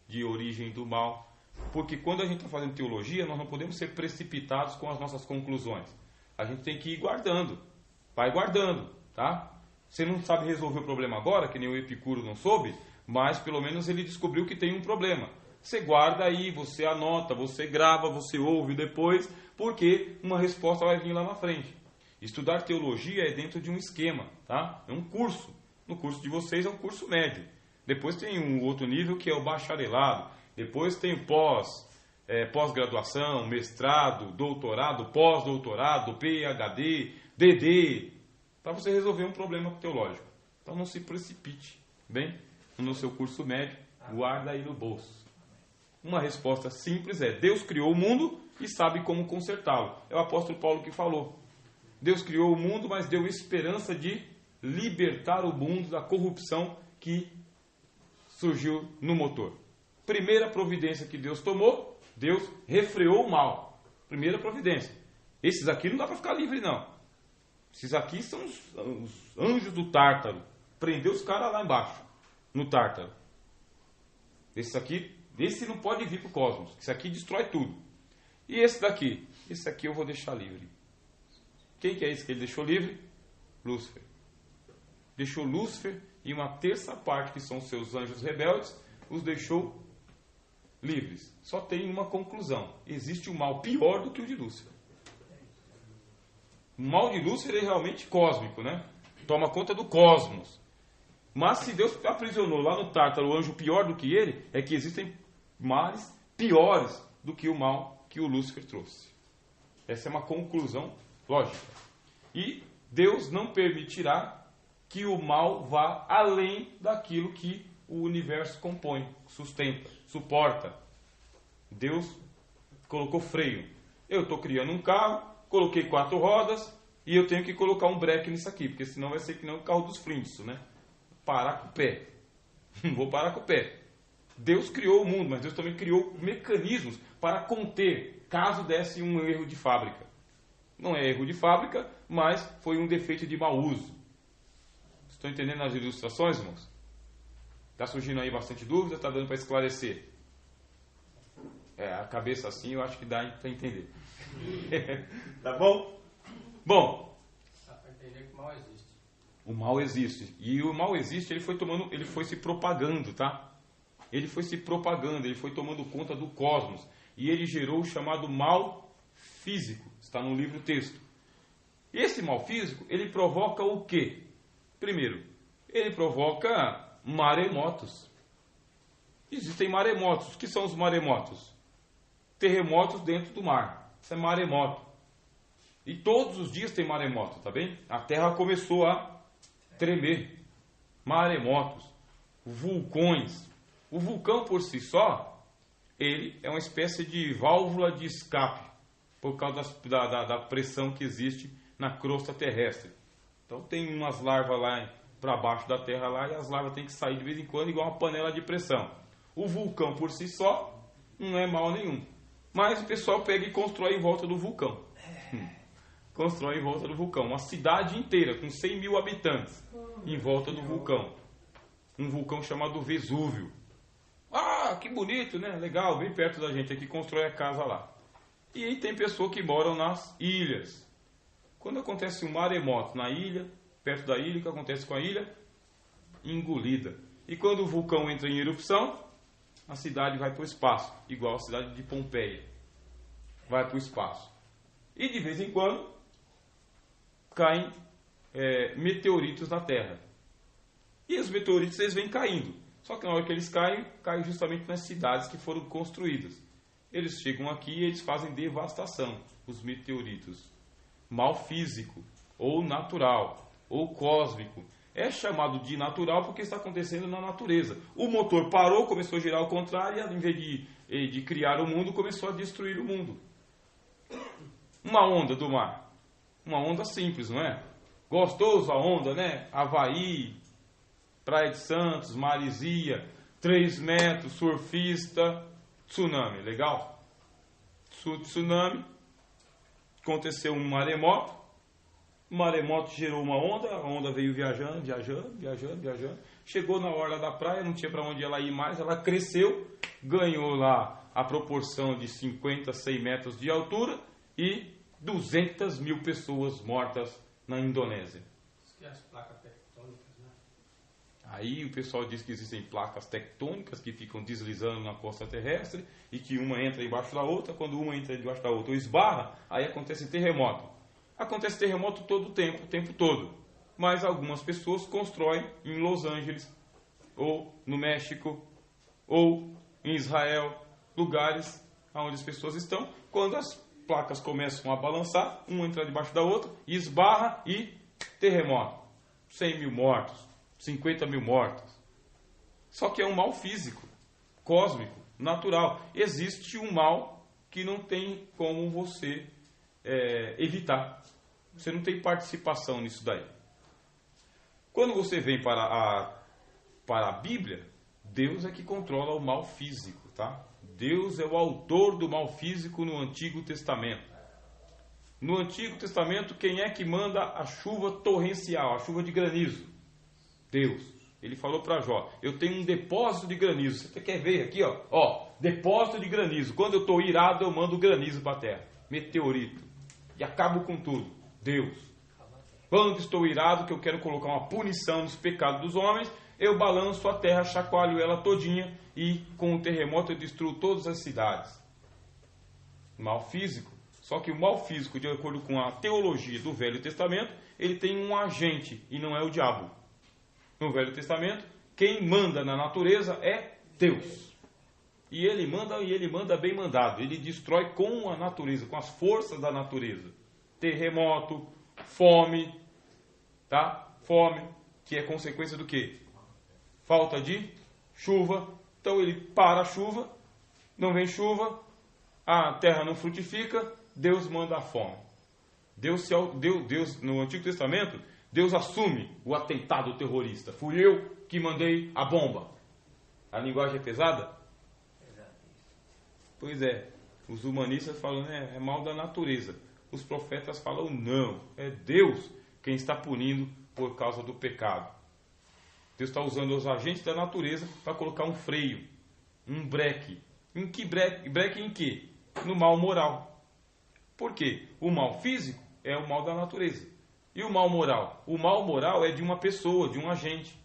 de origem do mal. Porque quando a gente está fazendo teologia, nós não podemos ser precipitados com as nossas conclusões. A gente tem que ir guardando. Vai guardando, tá? Você não sabe resolver o problema agora, que nem o Epicuro não soube, mas pelo menos ele descobriu que tem um problema. Você guarda aí, você anota, você grava, você ouve depois, porque uma resposta vai vir lá na frente. Estudar teologia é dentro de um esquema, tá? É um curso. No curso de vocês é um curso médio. Depois tem um outro nível que é o bacharelado. Depois tem pós-graduação, mestrado, doutorado, pós-doutorado, PhD, DD, para você resolver um problema teológico. Então não se precipite, bem? No seu curso médio, guarda aí no bolso. Uma resposta simples é: Deus criou o mundo e sabe como consertá-lo. É o apóstolo Paulo que falou. Deus criou o mundo, mas deu esperança de libertar o mundo da corrupção que surgiu no motor. Primeira providência que Deus tomou, Deus refreou o mal. Primeira providência. Esses aqui não dá para ficar livre, não. Esses aqui são os anjos do Tártaro. Prendeu os caras lá embaixo, no Tártaro. Esse não pode vir para o cosmos. Esse aqui destrói tudo. E esse daqui? Esse aqui eu vou deixar livre. Quem que é esse que ele deixou livre? Lúcifer. Deixou Lúcifer e uma terça parte, que são seus anjos rebeldes, os deixou livres. Só tem uma conclusão: existe um mal pior do que o de Lúcifer. O mal de Lúcifer é realmente cósmico, né? Toma conta do cosmos. Mas se Deus aprisionou lá no Tártaro o anjo pior do que ele, é que existem males piores do que o mal que o Lúcifer trouxe. Essa é uma conclusão lógica. E Deus não permitirá que o mal vá além daquilo que o universo compõe, sustenta, suporta. Deus colocou freio. Eu estou criando um carro, coloquei 4 rodas e eu tenho que colocar um breque nisso aqui, porque senão vai ser que nem o carro dos Flintstones, né? Parar com o pé. Não vou parar com o pé. Deus criou o mundo, mas Deus também criou mecanismos para conter, caso desse um erro de fábrica. Não é erro de fábrica, mas foi um defeito de mau uso. Estão entendendo as ilustrações, irmãos? Está surgindo aí bastante dúvida, está dando para esclarecer? A cabeça assim eu acho que dá para entender. Tá bom? Bom. Dá para entender que o mal existe. O mal existe. E o mal existe, ele foi se propagando, tá? Ele foi se propagando, ele foi tomando conta do cosmos. E ele gerou o chamado mal físico. Está no livro texto. E esse mal físico, ele provoca o quê? Primeiro, ele provoca maremotos. Existem maremotos. O que são os maremotos? Terremotos dentro do mar. Isso é maremoto. E todos os dias tem maremoto, tá bem? A Terra começou a tremer. Maremotos. Vulcões. O vulcão por si só, ele é uma espécie de válvula de escape, por causa da pressão que existe na crosta terrestre. Então tem umas larvas lá para baixo da Terra lá, e as larvas têm que sair de vez em quando igual uma panela de pressão. O vulcão por si só não é mal nenhum. Mas o pessoal pega e constrói em volta do vulcão. Constrói em volta do vulcão. Uma cidade inteira com 100 mil habitantes em volta do vulcão. Um vulcão chamado Vesúvio. Ah, que bonito, né? Legal, bem perto da gente aqui, constrói a casa lá. E aí tem pessoas que moram nas ilhas. Quando acontece um maremoto na ilha, perto da ilha, o que acontece com a ilha? Engolida. E quando o vulcão entra em erupção, a cidade vai para o espaço, igual a cidade de Pompeia. Vai para o espaço. E de vez em quando caem meteoritos na Terra. E os meteoritos eles vêm caindo. Só que na hora que eles caem justamente nas cidades que foram construídas. Eles chegam aqui e eles fazem devastação. Os meteoritos. Mal físico, ou natural, ou cósmico. É chamado de natural porque está acontecendo na natureza. O motor parou, começou a girar ao contrário, e em vez de criar o mundo, começou a destruir o mundo. Uma onda do mar. Uma onda simples, não é? Gostoso a onda, né? Havaí, Praia de Santos, Marizia, 3 metros, surfista, tsunami, legal? Tsunami, aconteceu um maremoto, o maremoto gerou uma onda, a onda veio viajando, chegou na orla da praia, não tinha para onde ela ir mais, ela cresceu, ganhou lá a proporção de 50, 100 metros de altura e 200 mil pessoas mortas na Indonésia. Isso que é as placas tectônicas, né? Aí o pessoal diz que existem placas tectônicas que ficam deslizando na costa terrestre e que uma entra embaixo da outra, quando uma entra embaixo da outra ou esbarra, aí acontece terremoto. Acontece terremoto todo o tempo todo. Mas algumas pessoas constroem em Los Angeles, ou no México, ou em Israel, lugares onde as pessoas estão, quando as placas começam a balançar, uma entra debaixo da outra, e esbarra e terremoto. 100 mil mortos, 50 mil mortos. Só que é um mal físico, cósmico, natural. Existe um mal que não tem como você evitar. Você não tem participação nisso daí. Quando você vem para a Bíblia, Deus é que controla o mal físico, tá? Deus é o autor do mal físico no Antigo Testamento. No Antigo Testamento, quem é que manda a chuva torrencial, a chuva de granizo? Deus. Ele falou para Jó, eu tenho um depósito de granizo. Você quer ver aqui, ó, depósito de granizo. Quando eu estou irado, eu mando granizo para a terra. Meteorito. E acabo com tudo. Deus. Quando estou irado, que eu quero colocar uma punição nos pecados dos homens, eu balanço a terra, chacoalho ela todinha e com o terremoto eu destruo todas as cidades. Mal físico. Só que o mal físico, de acordo com a teologia do Velho Testamento, ele tem um agente e não é o diabo. No Velho Testamento, quem manda na natureza é Deus. E ele manda bem mandado. Ele destrói com a natureza, com as forças da natureza. Terremoto, fome, tá? Fome, que é consequência do quê? Falta de chuva. Então ele para a chuva, não vem chuva, a terra não frutifica, Deus manda a fome. Deus, no Antigo Testamento, Deus assume o atentado terrorista. Fui eu que mandei a bomba. A linguagem é pesada? Pois é, os humanistas falam, né, é mal da natureza. Os profetas falam, não, é Deus quem está punindo por causa do pecado. Deus está usando os agentes da natureza para colocar um freio, um breque. Em que breque? Breque em quê? No mal moral. Por quê? O mal físico é o mal da natureza. E o mal moral? O mal moral é de uma pessoa, de um agente.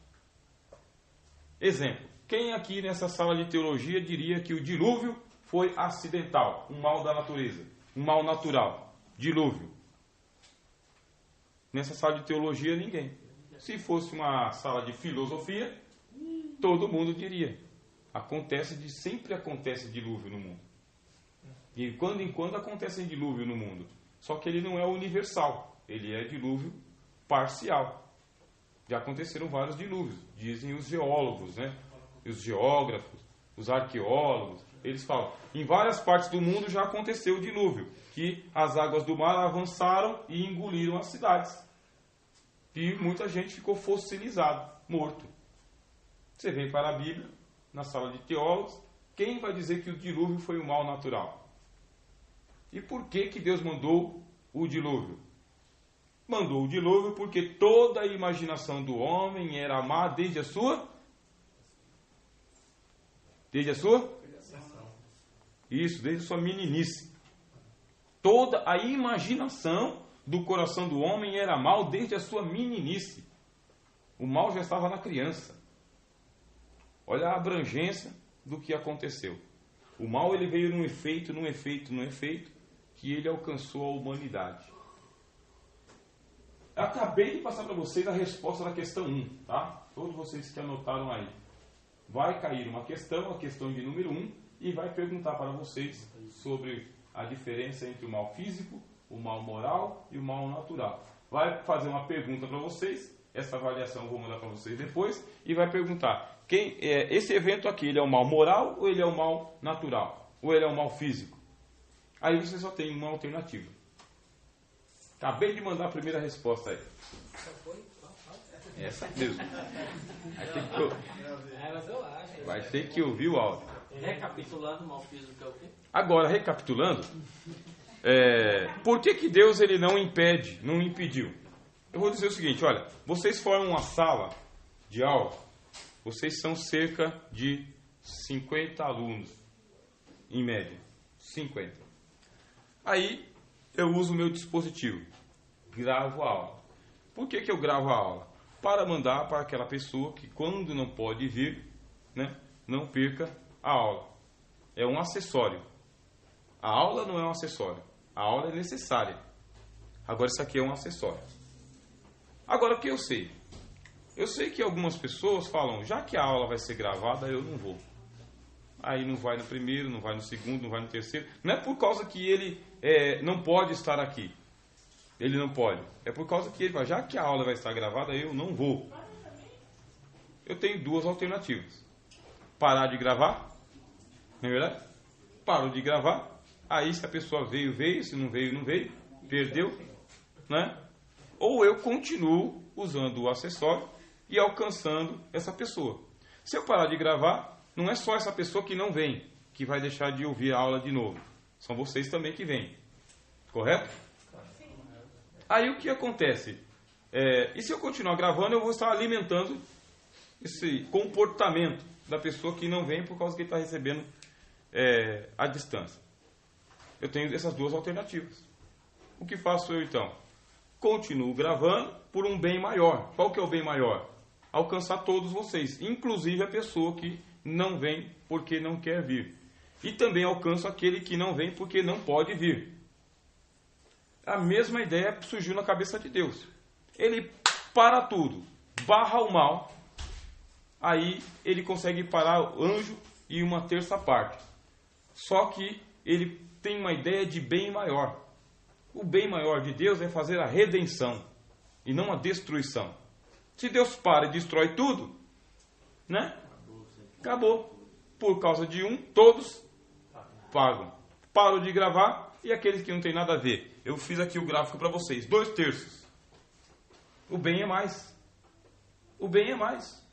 Exemplo, quem aqui nessa sala de teologia diria que o dilúvio foi acidental, um mal da natureza, um mal natural, dilúvio? Nessa sala de teologia, ninguém. Se fosse uma sala de filosofia, todo mundo diria. Sempre acontece dilúvio no mundo. E quando em quando acontece dilúvio no mundo. Só que ele não é universal, ele é dilúvio parcial. Já aconteceram vários dilúvios, dizem os geólogos, né? Os geógrafos, os arqueólogos. Eles falam, em várias partes do mundo já aconteceu o dilúvio, que as águas do mar avançaram e engoliram as cidades. E muita gente ficou fossilizado, morto. Você vem para a Bíblia, na sala de teólogos, quem vai dizer que o dilúvio foi um mal natural? E por que Deus mandou o dilúvio? Mandou o dilúvio porque toda a imaginação do homem era má desde a sua... Desde a sua? Isso, desde a sua meninice. Toda a imaginação do coração do homem era mal desde a sua meninice. O mal já estava na criança. Olha a abrangência do que aconteceu. O mal ele veio num efeito, que ele alcançou a humanidade. Eu acabei de passar para vocês a resposta da questão 1, tá? Todos vocês que anotaram aí. Vai cair uma questão, a questão de número 1, e vai perguntar para vocês sobre a diferença entre o mal físico, o mal moral e o mal natural. Vai fazer uma pergunta para vocês, essa avaliação eu vou mandar para vocês depois, e vai perguntar, esse evento aqui, ele é o mal moral ou ele é o mal natural? Ou ele é o mal físico? Aí você só tem uma alternativa. Acabei de mandar a primeira resposta aí. Essa mesmo. Vai ter que ouvir o áudio. Recapitulando, o mal físico é o quê? Agora, recapitulando, por que Deus ele não impediu? Eu vou dizer o seguinte, olha, vocês formam uma sala de aula, vocês são cerca de 50 alunos, em média, 50. Aí, eu uso o meu dispositivo, gravo a aula. Por que eu gravo a aula? Para mandar para aquela pessoa que quando não pode vir, né, não perca a aula. É um acessório. A aula não é um acessório. A aula é necessária. Agora isso aqui é um acessório. Agora o que eu sei? Eu sei que algumas pessoas falam, já que a aula vai ser gravada, eu não vou. Aí não vai no primeiro, não vai no segundo, não vai no terceiro. Não é por causa que ele não pode estar aqui. Ele não pode. É por causa que ele fala, já que a aula vai estar gravada, eu não vou. Eu tenho duas alternativas. Parar de gravar, não é verdade? Paro de gravar, aí se a pessoa veio, se não veio, não veio, perdeu, né? Ou eu continuo usando o acessório e alcançando essa pessoa. Se eu parar de gravar, não é só essa pessoa que não vem, que vai deixar de ouvir a aula de novo. São vocês também que vêm. Correto? Aí o que acontece? E se eu continuar gravando, eu vou estar alimentando esse comportamento da pessoa que não vem por causa que ele está recebendo à distância. Eu tenho essas duas alternativas. O que faço eu então? Continuo gravando por um bem maior. Qual que é o bem maior? Alcançar todos vocês, inclusive a pessoa que não vem porque não quer vir. E também alcanço aquele que não vem porque não pode vir. A mesma ideia surgiu na cabeça de Deus. Ele para tudo, barra o mal, aí ele consegue parar o anjo e uma terça parte. Só que ele tem uma ideia de bem maior. O bem maior de Deus é fazer a redenção e não a destruição. Se Deus para e destrói tudo, né? Acabou. Por causa de um, todos pagam. Paro de gravar e aqueles que não tem nada a ver. Eu fiz aqui o gráfico para vocês. 2/3. O bem é mais. O bem é mais.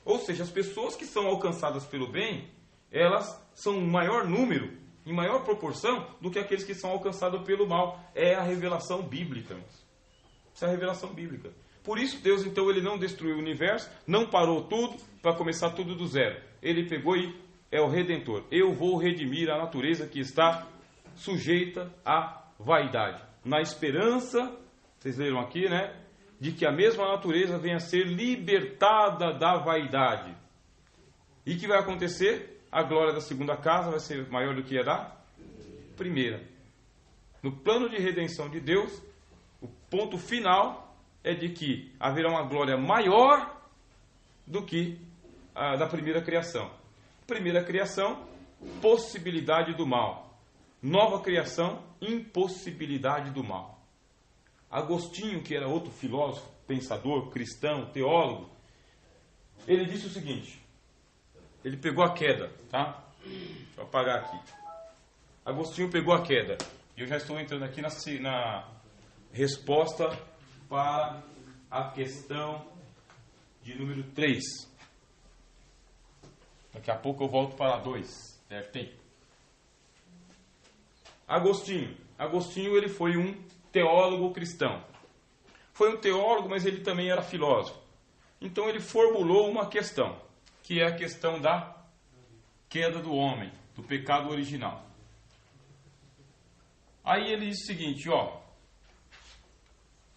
Ou seja, as pessoas que são alcançadas pelo bem, elas são em maior número, em maior proporção, do que aqueles que são alcançados pelo mal. É a revelação bíblica. Isso é a revelação bíblica. Por isso Deus, então, ele não destruiu o universo, não parou tudo para começar tudo do zero. Ele pegou e é o Redentor. Eu vou redimir a natureza que está sujeita à vaidade. Na esperança, vocês leram aqui, né? De que a mesma natureza venha a ser libertada da vaidade. E que vai acontecer? A glória da segunda casa vai ser maior do que a da primeira. No plano de redenção de Deus, o ponto final é de que haverá uma glória maior do que a da primeira criação. Primeira criação, possibilidade do mal. Nova criação, impossibilidade do mal. Agostinho, que era outro filósofo, pensador, cristão, teólogo, ele disse o seguinte, ele pegou a queda, tá? Deixa eu apagar aqui. Agostinho pegou a queda. E eu já estou entrando aqui na resposta para a questão de número 3. Daqui a pouco eu volto para a 2. Tem. Agostinho, ele foi um teólogo cristão. Foi um teólogo, mas ele também era filósofo. Então ele formulou uma questão, que é a questão da queda do homem, do pecado original. Aí ele diz o seguinte,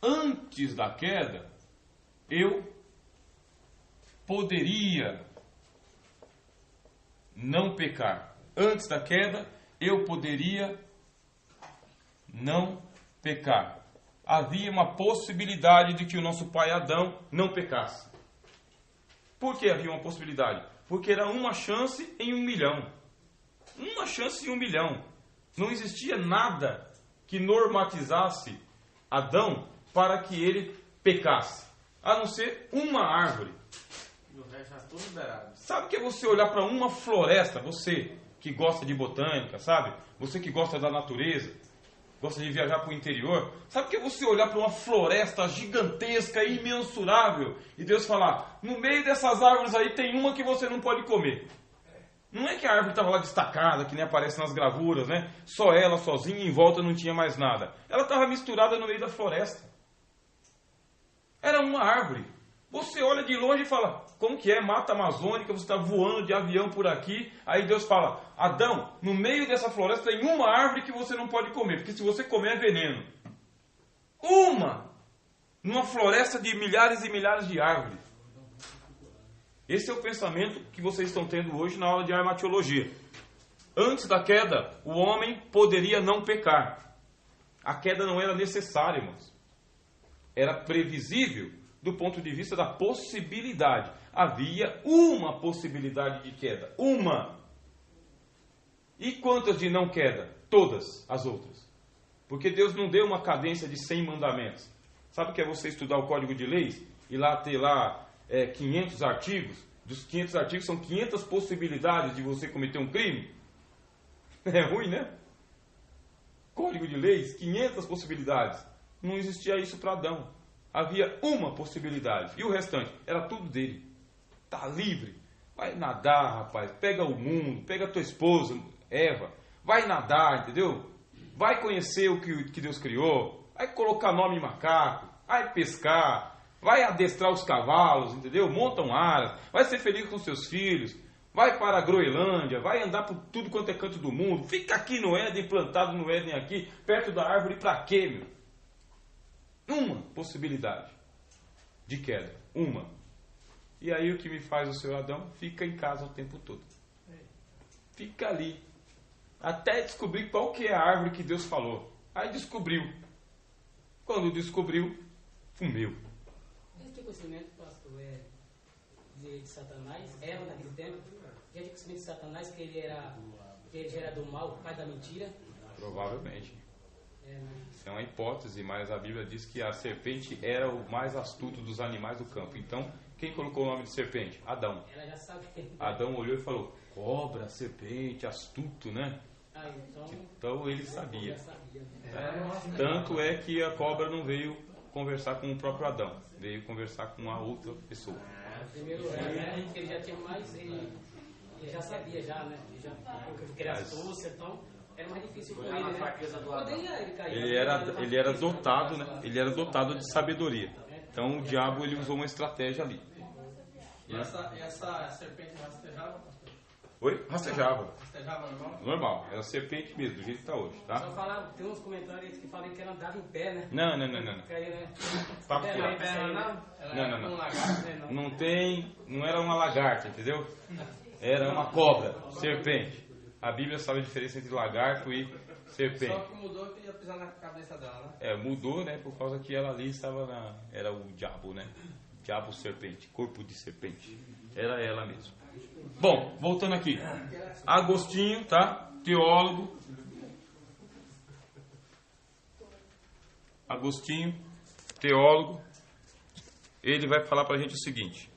antes da queda, eu poderia não pecar. Antes da queda, eu poderia não pecar. Havia uma possibilidade de que o nosso pai Adão não pecasse. Por que havia uma possibilidade? Porque era uma chance em 1 milhão. Uma chance em 1 milhão. Não existia nada que normatizasse Adão para que ele pecasse, a não ser uma árvore. E o resto já tudo liberado. Sabe o que é você olhar para uma floresta, você que gosta de botânica, sabe? Você que gosta da natureza, gosta de viajar para o interior, sabe o que é você olhar para uma floresta gigantesca, imensurável, e Deus falar, no meio dessas árvores aí tem uma que você não pode comer. Não é que a árvore estava lá destacada, que nem aparece nas gravuras, né? Só ela sozinha, em volta não tinha mais nada. Ela estava misturada no meio da floresta. Era uma árvore. Você olha de longe e fala, como que é? Mata Amazônica, você está voando de avião por aqui. Aí Deus fala, Adão, no meio dessa floresta tem uma árvore que você não pode comer, porque se você comer é veneno. Uma! Numa floresta de milhares e milhares de árvores. Esse é o pensamento que vocês estão tendo hoje na aula de armatiologia. Antes da queda, o homem poderia não pecar. A queda não era necessária, irmãos. Era previsível do ponto de vista da possibilidade. Havia uma possibilidade de queda. Uma. E quantas de não queda? Todas as outras. Porque Deus não deu uma cadência de 100 mandamentos. Sabe o que é você estudar o Código de Leis e lá ter 500 artigos? Dos 500 artigos são 500 possibilidades de você cometer um crime? É ruim, né? Código de Leis, 500 possibilidades. Não existia isso para Adão. Havia uma possibilidade. E o restante? Era tudo dele. Está livre. Vai nadar, rapaz. Pega o mundo. Pega a tua esposa, Eva. Vai nadar, entendeu? Vai conhecer o que Deus criou. Vai colocar nome em macaco. Vai pescar. Vai adestrar os cavalos, entendeu? Monta um aras. Vai ser feliz com seus filhos. Vai para a Groenlândia. Vai andar por tudo quanto é canto do mundo. Fica aqui no Éden, plantado no Éden aqui, perto da árvore. Para quê, meu? Uma possibilidade de queda. Uma. E aí o que me faz o seu Adão? Fica em casa o tempo todo. Fica ali. Até descobrir qual que é a árvore que Deus falou. Aí descobriu. Quando descobriu, comeu. Esse conhecimento, pastor, de Satanás, Eva naquele tempo, já tinha conhecimento de Satanás, que ele já era do mal, o pai da mentira. Provavelmente. Né? Isso é uma hipótese, mas a Bíblia diz que a serpente era o mais astuto dos animais do campo. Então, quem colocou o nome de serpente? Adão. Ela já sabia. Adão olhou e falou: cobra, serpente, astuto, né? Então ele sabia. Já sabia, né? Tanto é que a cobra não veio conversar com o próprio Adão, veio conversar com a outra pessoa. Primeiro, ele já tinha mais, ele já sabia já, né? Ele já, porque ele era astúcia, então era mais difícil com ele, né? Poderia ele cair. Ele era dotado, né? Ele era dotado de sabedoria. Então o diabo ele usou uma estratégia ali. E essa serpente rastejava, pastor? Oi? Rastejava. Rastejava normal? Normal, era serpente mesmo, do jeito que está hoje, tá? Só falar, tem uns comentários que falam que ela andava em pé, né? Não. Caía, né? Papo É, furado. não. Não tem, não era uma lagarta, entendeu? Era uma cobra, serpente. A Bíblia sabe a diferença entre lagarto e serpente. Só que mudou que ia pisar na cabeça dela, né? Mudou, né? Por causa que ela ali estava era o diabo, né? Diabo serpente, corpo de serpente. Era ela mesmo. Bom, voltando aqui. Agostinho, tá? Teólogo. Agostinho, teólogo. Ele vai falar pra gente o seguinte: